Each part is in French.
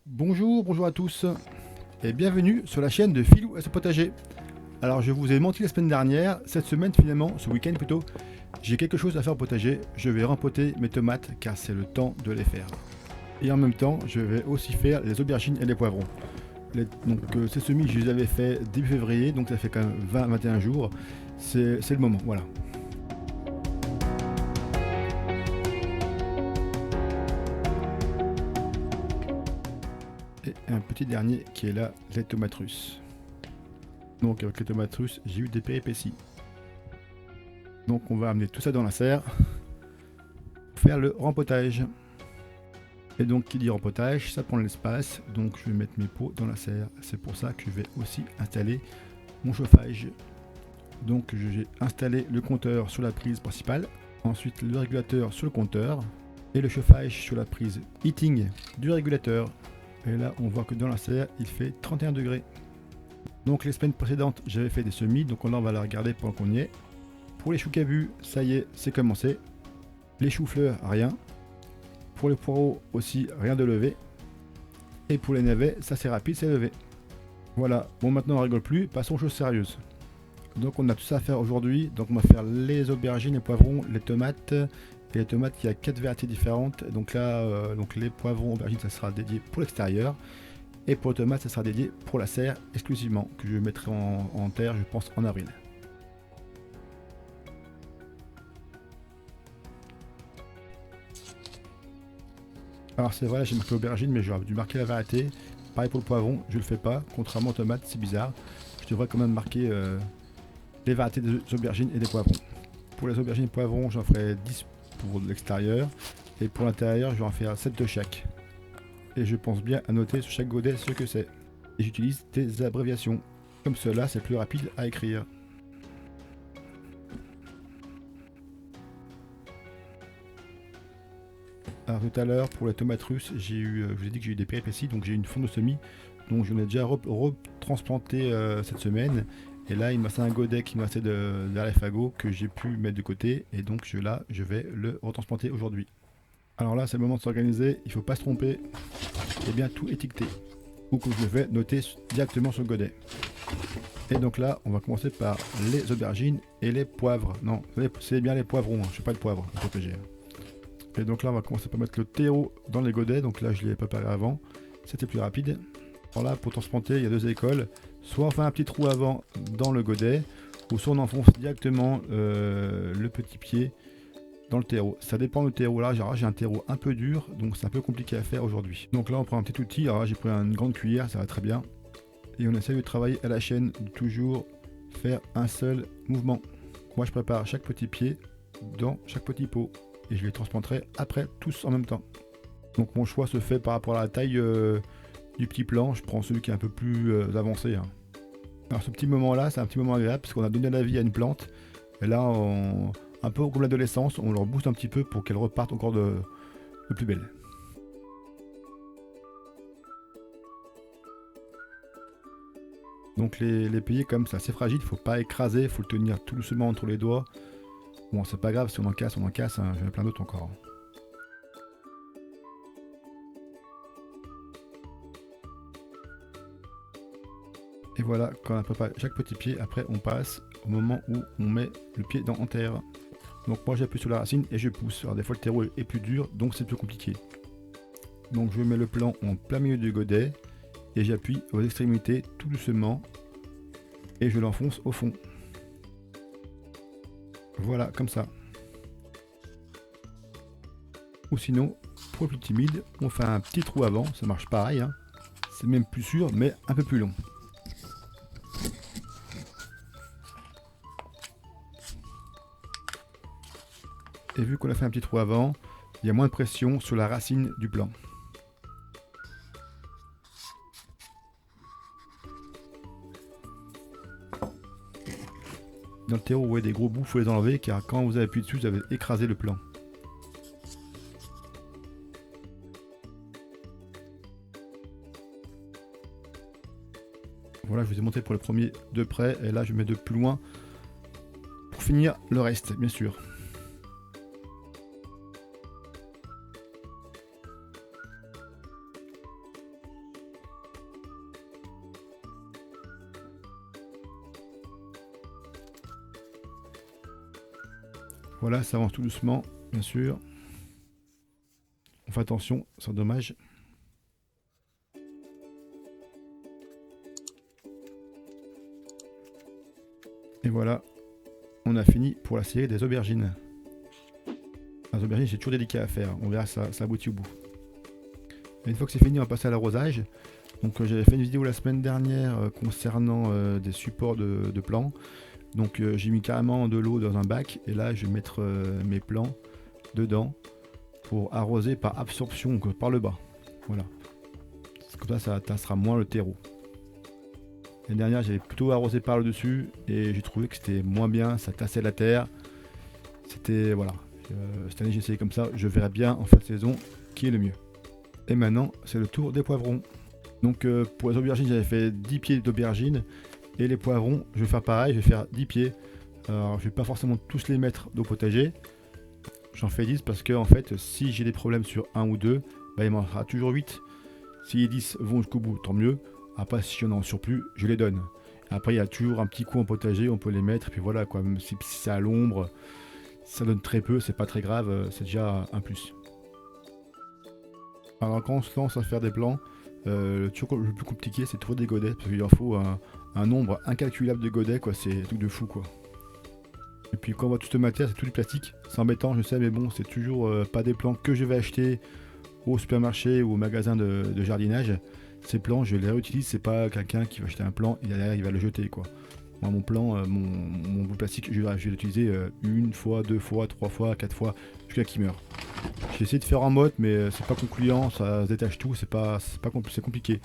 Bonjour à tous et bienvenue sur la chaîne de Philou et son potager. Alors je vous ai menti la semaine dernière, cette semaine finalement, ce week-end plutôt, j'ai quelque chose à faire au potager, je vais rempoter mes tomates car c'est le temps de les faire. Et en même temps, je vais aussi faire les aubergines et les poivrons. Ces semis, je les avais fait début février, donc ça fait quand même 20-21 jours, c'est le moment, voilà. Et un petit dernier qui est là, les tomates russes. Donc avec les tomates russes, j'ai eu des péripéties. Donc on va amener tout ça dans la serre pour faire le rempotage. Et donc qui dit rempotage, ça prend de l'espace, donc je vais mettre mes pots dans la serre. C'est pour ça que je vais aussi installer mon chauffage. Donc j'ai installé le compteur sur la prise principale, ensuite le régulateur sur le compteur et le chauffage sur la prise heating du régulateur. Et là on voit que dans la serre il fait 31 degrés. Donc les semaines précédentes j'avais fait des semis, donc là on va la regarder pendant qu'on y est. Pour les choux cabus, ça y est, c'est commencé. Les choux-fleurs, rien. Pour les poireaux aussi, rien de levé. Et pour les navets, ça c'est rapide, c'est levé. Voilà, bon maintenant on rigole plus, passons aux choses sérieuses. Donc on a tout ça à faire aujourd'hui, donc on va faire les aubergines, les poivrons, les tomates. Et les tomates, il y a 4 variétés différentes. Donc là, donc les poivrons, aubergines, ça sera dédié pour l'extérieur. Et pour les tomates, ça sera dédié pour la serre exclusivement, que je mettrai en terre, je pense, en avril. Alors c'est vrai, j'ai marqué aubergine, mais j'aurais dû marquer la variété. Pareil pour le poivron, je le fais pas, contrairement aux tomates, c'est bizarre. Je devrais quand même marquer les variétés des aubergines et des poivrons. Pour les aubergines et poivrons, j'en ferai 10 pour l'extérieur. Et pour l'intérieur, je vais en faire 7 de chaque. Et je pense bien à noter sur chaque godet ce que c'est. Et j'utilise des abréviations. Comme cela, c'est plus rapide à écrire. Alors tout à l'heure, pour les tomates russes, je vous ai dit que j'ai eu des péripéties, donc j'ai eu une fonte de semis, donc j'en ai déjà retransplanté cette semaine. Et là, il me restait un godet qui me restait de fagot que j'ai pu mettre de côté, et donc je vais le retransplanter aujourd'hui. Alors là, c'est le moment de s'organiser, il ne faut pas se tromper, et bien tout étiqueter, ou que je vais noter directement sur le godet. Et donc là, on va commencer par les aubergines et les poivres. Non, c'est bien les poivrons, je ne fais pas de poivre, pour protéger. Et donc là, on va commencer par mettre le terreau dans les godets. Donc là, je l'ai préparé avant. C'était plus rapide. Alors là, pour transplanter, il y a deux écoles. Soit on fait un petit trou avant dans le godet, ou soit on enfonce directement le petit pied dans le terreau. Ça dépend du terreau. Là, j'ai un terreau un peu dur, donc c'est un peu compliqué à faire aujourd'hui. Donc là, on prend un petit outil. Alors là, j'ai pris une grande cuillère, ça va très bien. Et on essaye de travailler à la chaîne, de toujours faire un seul mouvement. Moi, je prépare chaque petit pied dans chaque petit pot. Et je les transplanterai après tous en même temps. Donc mon choix se fait par rapport à la taille du petit plan. Je prends celui qui est un peu plus avancé. Hein. Alors ce petit moment là, c'est un petit moment agréable parce qu'on a donné la vie à une plante. Et là, un peu comme l'adolescence, on leur booste un petit peu pour qu'elle reparte encore de plus belle. Donc les piliers comme c'est assez fragile, il ne faut pas écraser, il faut le tenir tout doucement entre les doigts. Bon, c'est pas grave, si on en casse, hein. J'en ai plein d'autres encore. Et voilà, quand on a préparé chaque petit pied, après on passe au moment où on met le pied en terre. Donc moi j'appuie sur la racine et je pousse. Alors des fois le terreau est plus dur, donc c'est plus compliqué. Donc je mets le plan en plein milieu du godet et j'appuie aux extrémités tout doucement et je l'enfonce au fond. Voilà, comme ça. Ou sinon, pour le plus timide, on fait un petit trou avant, ça marche pareil. Hein. C'est même plus sûr, mais un peu plus long. Et vu qu'on a fait un petit trou avant, il y a moins de pression sur la racine du plan. Dans le terreau, vous voyez des gros bouts, il faut les enlever car quand vous appuyez dessus, vous avez écrasé le plan. Voilà, je vous ai montré pour le premier de près et là je mets de plus loin pour finir le reste, bien sûr. Voilà, ça avance tout doucement, bien sûr. On fait attention, c'est dommage. Et voilà, on a fini pour la série des aubergines. Les aubergines, c'est toujours délicat à faire. On verra ça aboutit au bout. Et une fois que c'est fini, on va passer à l'arrosage. Donc j'avais fait une vidéo la semaine dernière concernant des supports de plants. Donc j'ai mis carrément de l'eau dans un bac et là je vais mettre mes plants dedans pour arroser par absorption, donc par le bas. Voilà. Comme ça tassera moins le terreau. L'année dernière j'avais plutôt arrosé par le dessus et j'ai trouvé que c'était moins bien, ça tassait la terre. C'était voilà. Cette année j'ai essayé comme ça, je verrai bien en fin de saison qui est le mieux. Et maintenant c'est le tour des poivrons. Donc pour les aubergines j'avais fait 10 pieds d'aubergines et les poivrons je vais faire pareil, je vais faire 10 pieds. Alors je vais pas forcément tous les mettre au potager, j'en fais 10 parce que en fait si j'ai des problèmes sur un ou deux, bah, il m'en restera toujours 8. Si les 10 vont jusqu'au bout tant mieux, après si j'en ai en surplus je les donne. Après il y a toujours un petit coup en potager, on peut les mettre et puis voilà quoi, même si c'est à l'ombre, ça donne très peu, c'est pas très grave, c'est déjà un plus. Alors quand on se lance à faire des plants, le plus compliqué c'est de trouver des godets parce qu'il en faut un nombre incalculable de godets quoi, c'est tout de fou quoi. Et puis quand on voit tout ce matière, c'est tout du plastique, c'est embêtant je sais mais bon c'est toujours pas des plants que je vais acheter au supermarché ou au magasin de jardinage. Ces plants je les réutilise, c'est pas quelqu'un qui va acheter un plant et derrière il va le jeter quoi. Moi mon plan, mon bout de plastique je vais l'utiliser une fois, deux fois, trois fois, quatre fois jusqu'à qu'il meure. J'ai essayé de faire en mode mais c'est pas concluant, ça se détache tout, c'est compliqué.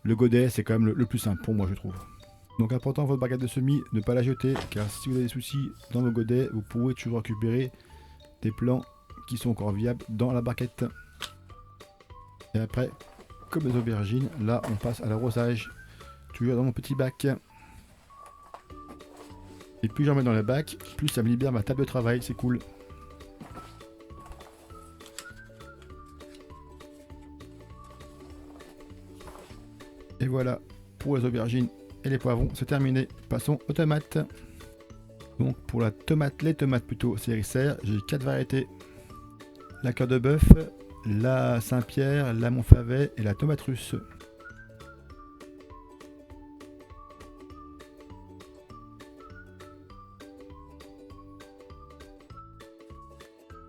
Le godet c'est quand même le plus simple pour moi je trouve. Donc important votre baguette de semis, ne pas la jeter car si vous avez des soucis dans vos godets, vous pouvez toujours récupérer des plants qui sont encore viables dans la barquette. Et après, comme les aubergines, là on passe à l'arrosage, toujours dans mon petit bac. Et plus j'en mets dans le bac, plus ça me libère ma table de travail, c'est cool. Et voilà, pour les aubergines et les poivrons, c'est terminé. Passons aux tomates. Donc pour les tomates plutôt série serre, j'ai 4 variétés. La cœur de bœuf, la Saint-Pierre, la Montfavet et la tomate russe.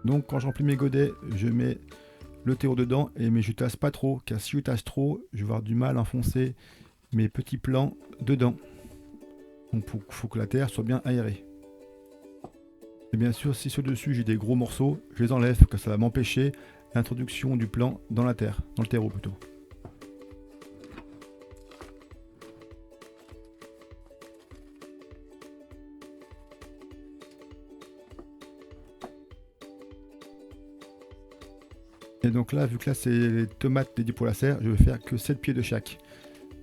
Donc quand j'emplis mes godets, je mets le terreau dedans, mais je tasse pas trop, car si je tasse trop, je vais avoir du mal à enfoncer mes petits plants dedans. Donc il faut que la terre soit bien aérée. Et bien sûr, si sur dessus j'ai des gros morceaux, je les enlève, car ça va m'empêcher l'introduction du plant dans la terre, dans le terreau plutôt. Et donc là, vu que là c'est les tomates dédiées pour la serre, je vais faire que 7 pieds de chaque.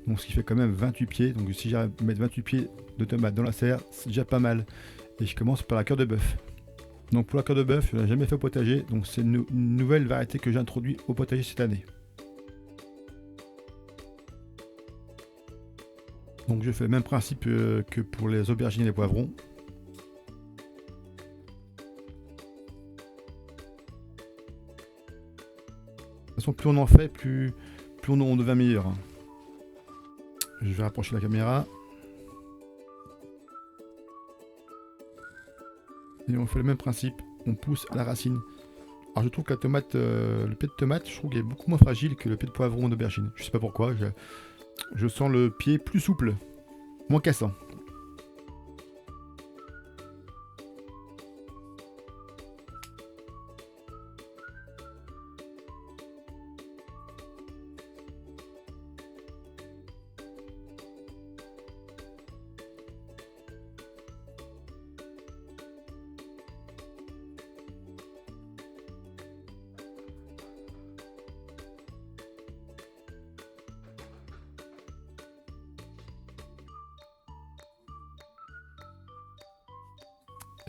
Donc ce qui fait quand même 28 pieds. Donc si j'arrive à mettre 28 pieds de tomates dans la serre, c'est déjà pas mal. Et je commence par la cœur de bœuf. Donc pour la cœur de bœuf, je n'ai jamais fait au potager. Donc c'est une nouvelle variété que j'ai introduite au potager cette année. Donc je fais le même principe que pour les aubergines et les poivrons. De toute façon, plus on en fait, plus on devient meilleur. Je vais rapprocher la caméra. Et on fait le même principe, on pousse à la racine. Alors je trouve que la tomate, le pied de tomate, je trouve qu'il est beaucoup moins fragile que le pied de poivron d'aubergine. Je sais pas pourquoi, je sens le pied plus souple, moins cassant.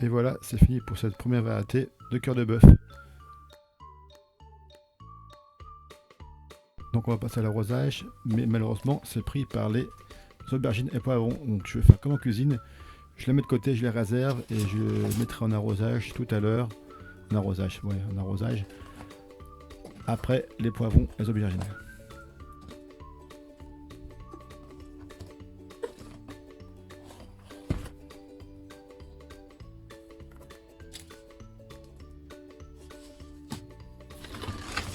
Et voilà, c'est fini pour cette première variété de cœur de bœuf. Donc on va passer à l'arrosage, mais malheureusement c'est pris par les aubergines et poivrons. Donc je vais faire comme en cuisine, Je les mets de côté, je les réserve et je les mettrai en arrosage tout à l'heure. En arrosage, ouais, en arrosage. Après les poivrons, les aubergines.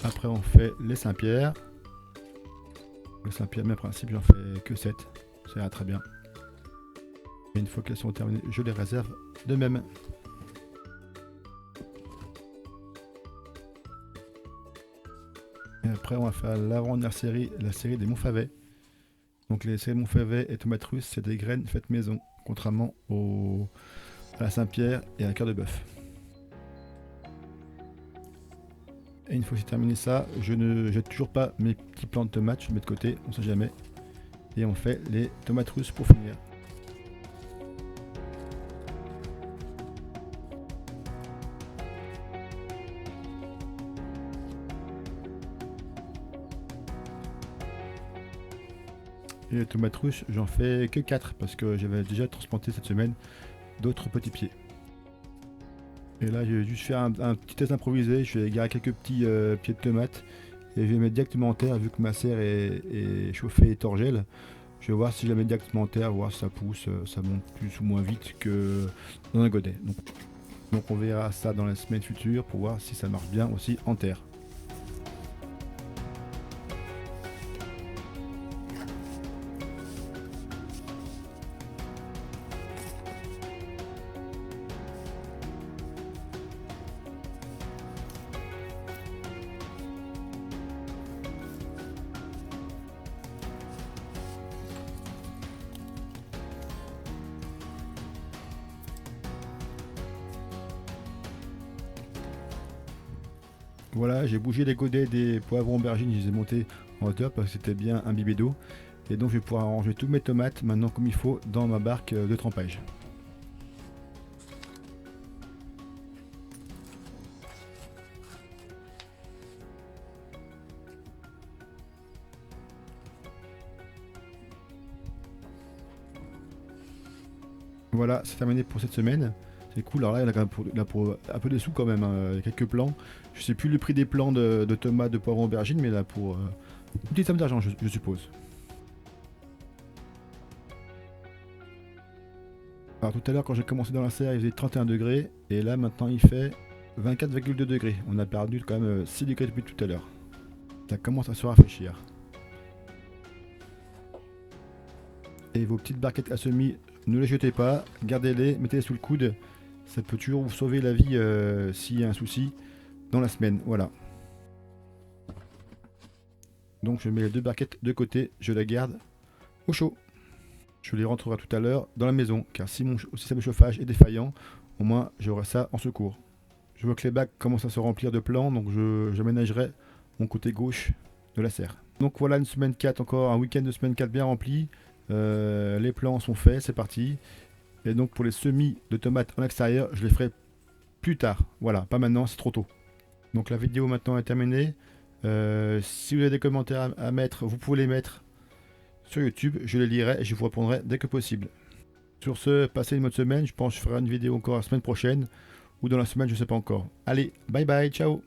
Après on fait les Saint-Pierre. Les Saint-Pierre, même principe, j'en fais que 7. Ça ira très bien. Et une fois qu'elles sont terminées, je les réserve de même. Et après on va faire l'avant-dernière série, la série des Montfavet. Donc les séries Montfavet et tomates russes, c'est des graines faites maison, contrairement à la Saint-Pierre et à la cœur de bœuf. Et une fois que j'ai terminé ça, je ne jette toujours pas mes petits plants de tomates, je les mets de côté, on sait jamais. Et on fait les tomates russes pour finir. Et les tomates russes, j'en fais que 4 parce que j'avais déjà transplanté cette semaine d'autres petits pieds. Et là, je vais juste faire un petit test improvisé. Je vais égarer quelques petits pieds de tomates et je vais les mettre directement en terre vu que ma serre est chauffée et torgelle. Je vais voir si je la mets directement en terre, voir si ça pousse, ça monte plus ou moins vite que dans un godet. Donc on verra ça dans les semaines futures pour voir si ça marche bien aussi en terre. Voilà, j'ai bougé les godets des poivrons aubergines, je les ai montés en hauteur parce que c'était bien imbibé d'eau. Et donc je vais pouvoir ranger toutes mes tomates maintenant comme il faut dans ma barque de trempage. Voilà, c'est terminé pour cette semaine. C'est cool, alors là, il y a quand même pour un peu de sous quand même, hein. Il y a quelques plants. Je sais plus le prix des plants de tomates, de poivrons, aubergines, mais là pour une petite somme d'argent, je suppose. Alors tout à l'heure, quand j'ai commencé dans la serre, il faisait 31 degrés, et là maintenant il fait 24,2 degrés. On a perdu quand même 6 degrés depuis tout à l'heure. Ça commence à se rafraîchir. Et vos petites barquettes à semis, ne les jetez pas, gardez-les, mettez-les sous le coude. Ça peut toujours vous sauver la vie s'il y a un souci dans la semaine. Voilà. Donc je mets les deux barquettes de côté, je les garde au chaud. Je les rentrerai tout à l'heure dans la maison, car si mon système de chauffage est défaillant, au moins j'aurai ça en secours. Je vois que les bacs commencent à se remplir de plants, donc j'aménagerai mon côté gauche de la serre. Donc voilà une semaine 4, encore un week-end de semaine 4 bien rempli. Les plants sont faits, c'est parti. Et donc pour les semis de tomates en extérieur, je les ferai plus tard. Voilà, pas maintenant, c'est trop tôt. Donc la vidéo maintenant est terminée. Si vous avez des commentaires à mettre, vous pouvez les mettre sur YouTube. Je les lirai et je vous répondrai dès que possible. Sur ce, passez une bonne semaine. Je pense que je ferai une vidéo encore la semaine prochaine. Ou dans la semaine, je ne sais pas encore. Allez, bye bye, ciao.